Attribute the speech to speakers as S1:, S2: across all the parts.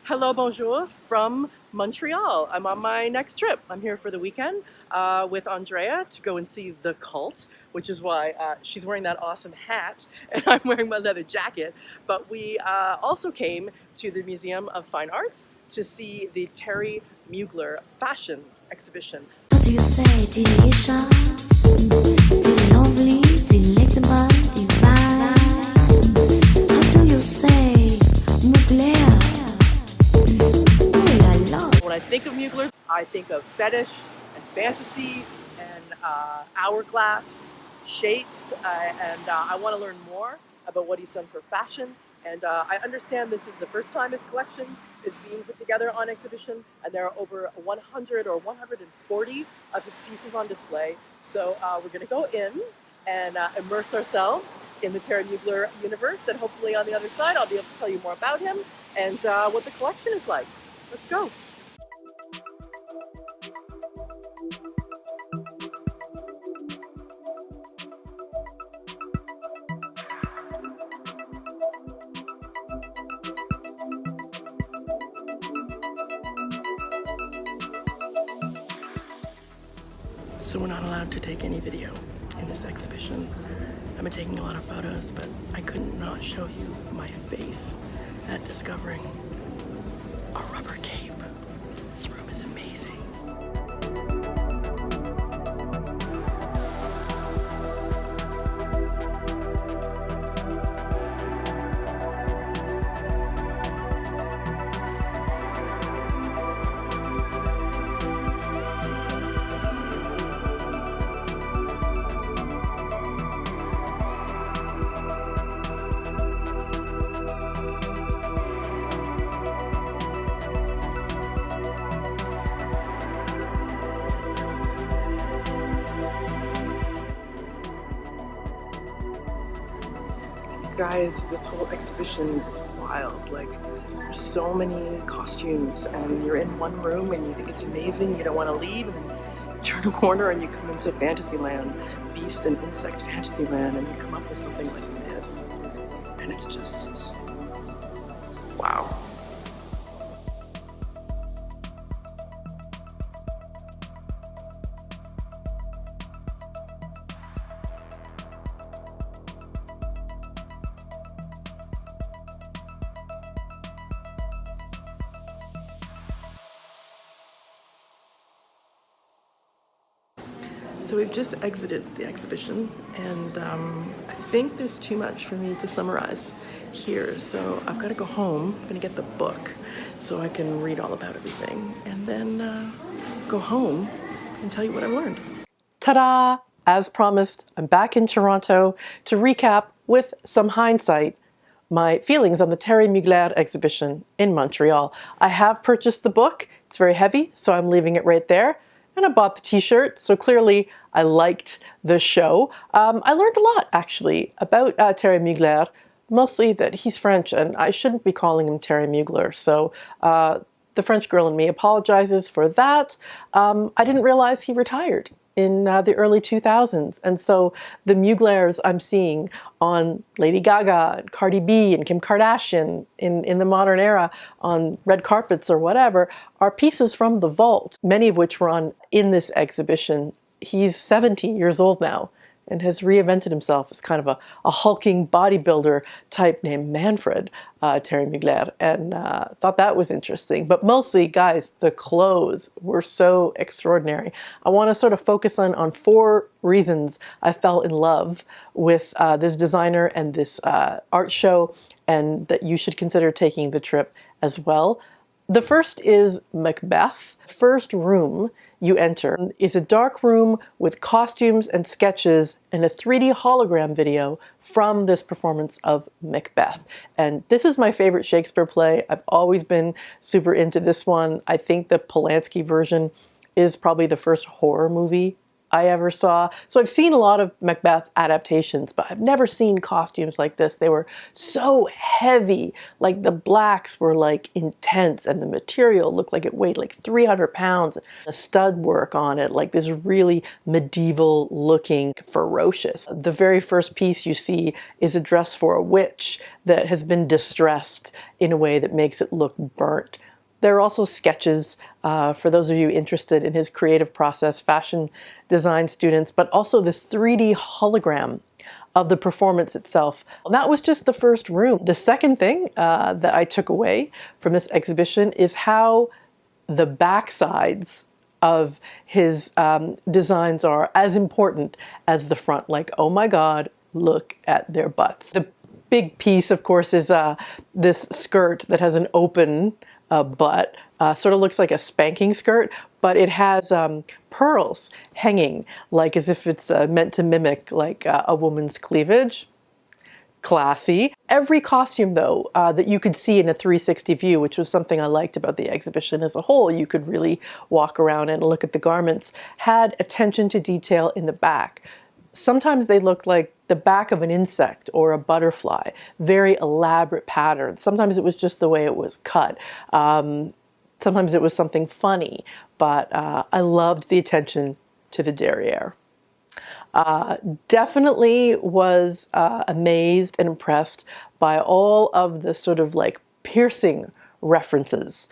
S1: Hello, bonjour from Montreal. I'm on my next trip. I'm here for the weekend with Andrea to go and see The Cult, which is why she's wearing that awesome hat and I'm wearing my leather jacket. But we also came to the Museum of Fine Arts to see the Thierry Mugler fashion exhibition.
S2: What do you say? Delicious, lovely, delectable, divine. How do you say? Mugler. Oh la la.
S1: When I think of Mugler, I think of fetish and fantasy and hourglass shapes, and I want to learn more about what he's done for fashion. And I understand this is the first time his collection is being put together on exhibition, and there are over 100 or 140 of his pieces on display. So we're going to go in and immerse ourselves in the Thierry Mugler universe, and hopefully on the other side I'll be able to tell you more about him and what the collection is like. Let's go. So we're not allowed to take any video in this exhibition. I've been taking a lot of photos, but I couldn't not show you my face at discovering a rubber cape. This room is amazing. Guys, this whole exhibition is wild. Like, there's so many costumes, and you're in one room and you think it's amazing, you don't want to leave, and then you turn a corner and you come into Fantasyland, Beast and Insect Fantasyland, and you come up with something like this. And it's just, wow. So we've just exited the exhibition, and I think there's too much for me to summarize here. So I've got to go home. I'm going to get the book so I can read all about everything, and then go home and tell you what I've learned. Ta-da! As promised, I'm back in Toronto to recap with some hindsight my feelings on the Thierry Mugler exhibition in Montreal. I have purchased the book. It's very heavy, so I'm leaving it right there. And I bought the t-shirt, so clearly I liked the show. I learned a lot, actually, about Thierry Mugler, mostly that he's French, and I shouldn't be calling him Thierry Mugler. So the French girl in me apologizes for that. I didn't realize he retired in the early 2000s. And so the Muglers I'm seeing on Lady Gaga and Cardi B and Kim Kardashian in the modern era on red carpets or whatever are pieces from the vault, many of which were in this exhibition. He's 70 years old now and has reinvented himself as kind of a hulking bodybuilder type named Manfred, Thierry Mugler, and thought that was interesting. But mostly, guys, the clothes were so extraordinary. I want to sort of focus on 4 reasons I fell in love with this designer and this art show, and that you should consider taking the trip as well. The first is Macbeth. First room you enter is a dark room with costumes and sketches and a 3D hologram video from this performance of Macbeth. And this is my favorite Shakespeare play. I've always been super into this one. I think the Polanski version is probably the first horror movie I ever saw. So I've seen a lot of Macbeth adaptations, but I've never seen costumes like this. They were so heavy. Like the blacks were like intense, and the material looked like it weighed like 300 pounds. The stud work on it, like this really medieval looking, ferocious. The very first piece you see is a dress for a witch that has been distressed in a way that makes it look burnt. There are also sketches for those of you interested in his creative process, fashion design students, but also this 3D hologram of the performance itself. That was just the first room. The second thing that I took away from this exhibition is how the backsides of his designs are as important as the front. Like, oh my God, look at their butts. The big piece, of course, is this skirt that has an open butt. Sort of looks like a spanking skirt, but it has pearls hanging, like as if it's meant to mimic like a woman's cleavage. Classy. Every costume, though, that you could see in a 360 view, which was something I liked about the exhibition as a whole, you could really walk around and look at the garments, had attention to detail in the back. Sometimes they looked like the back of an insect or a butterfly, very elaborate patterns. Sometimes it was just the way it was cut. Sometimes it was something funny, but I loved the attention to the derriere. Definitely was amazed and impressed by all of the sort of like piercing references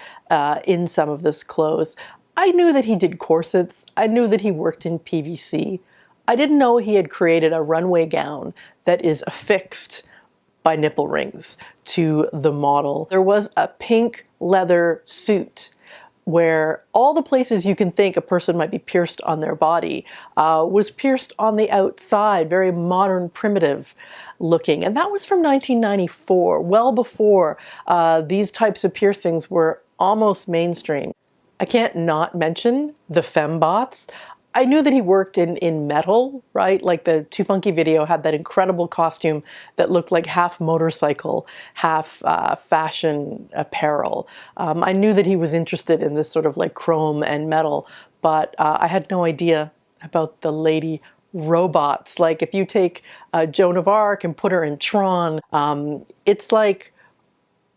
S1: in some of this clothes. I knew that he did corsets. I knew that he worked in PVC. I didn't know he had created a runway gown that is affixed by nipple rings to the model. There was a pink leather suit where all the places you can think a person might be pierced on their body was pierced on the outside, very modern, primitive looking. And that was from 1994, well before these types of piercings were almost mainstream. I can't not mention the fembots. I knew that he worked in metal, right? Like the Too Funky video had that incredible costume that looked like half motorcycle, half fashion apparel. I knew that he was interested in this sort of like chrome and metal, but I had no idea about the lady robots. Like if you take Joan of Arc and put her in Tron, it's like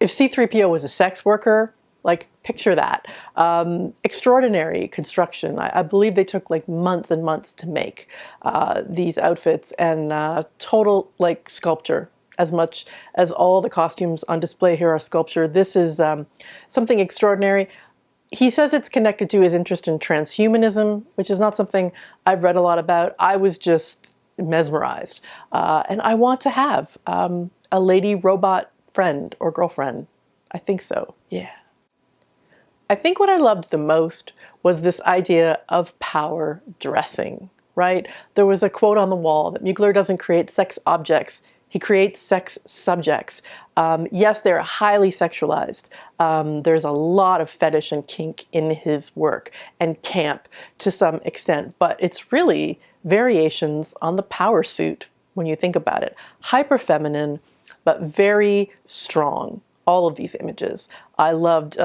S1: if C-3PO was a sex worker, like picture that. Extraordinary construction. I believe they took like months and months to make these outfits, and total like sculpture. As much as all the costumes on display here are sculpture, this is something extraordinary. He says it's connected to his interest in transhumanism, which is not something I've read a lot about. I was just mesmerized. And I want to have a lady robot friend or girlfriend. I think so, yeah. I think what I loved the most was this idea of power dressing, right? There was a quote on the wall that Mugler doesn't create sex objects, he creates sex subjects. Yes, they're highly sexualized. There's a lot of fetish and kink in his work, and camp to some extent, but it's really variations on the power suit when you think about it. Hyper feminine, but very strong. All of these images. I loved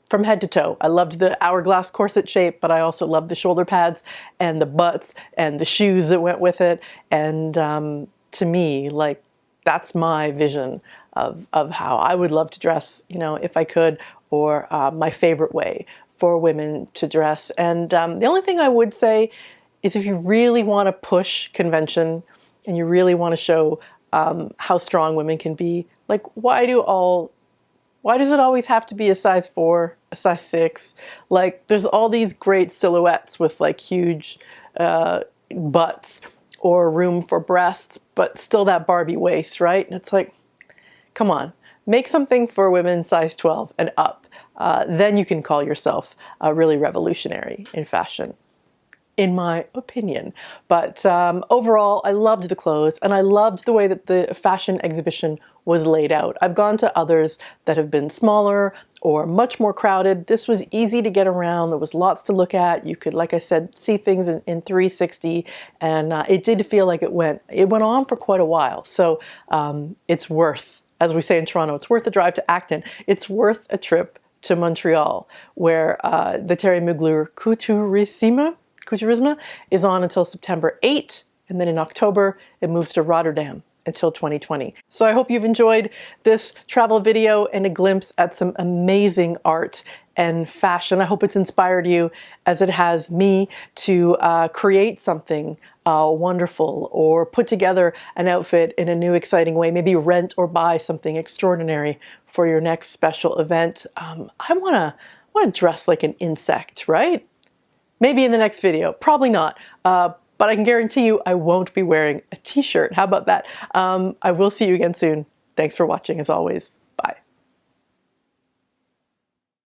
S1: from head to toe. I loved the hourglass corset shape, but I also loved the shoulder pads and the butts and the shoes that went with it. And to me, like, that's my vision of how I would love to dress, you know, if I could, or my favorite way for women to dress. And the only thing I would say is if you really want to push convention and you really want to show how strong women can be, like, why does it always have to be a size 4, a size 6? Like, there's all these great silhouettes with like huge butts or room for breasts, but still that Barbie waist, right? And it's like, come on, make something for women size 12 and up. Then you can call yourself really revolutionary in fashion, in my opinion. But overall, I loved the clothes, and I loved the way that the fashion exhibition was laid out. I've gone to others that have been smaller or much more crowded. This was easy to get around. There was lots to look at. You could, like I said, see things in 360, and it did feel like it went on for quite a while. So it's worth, as we say in Toronto, it's worth a drive to Acton. It's worth a trip to Montreal, where the Thierry Mugler Couturissime Couturissime is on until September 8, and then in October it moves to Rotterdam until 2020. So I hope you've enjoyed this travel video and a glimpse at some amazing art and fashion. I hope it's inspired you as it has me to create something wonderful, or put together an outfit in a new exciting way, maybe rent or buy something extraordinary for your next special event. I want to dress like an insect, right? Maybe in the next video, probably not. But I can guarantee you I won't be wearing a t-shirt. How about that? I will see you again soon. Thanks for watching as always.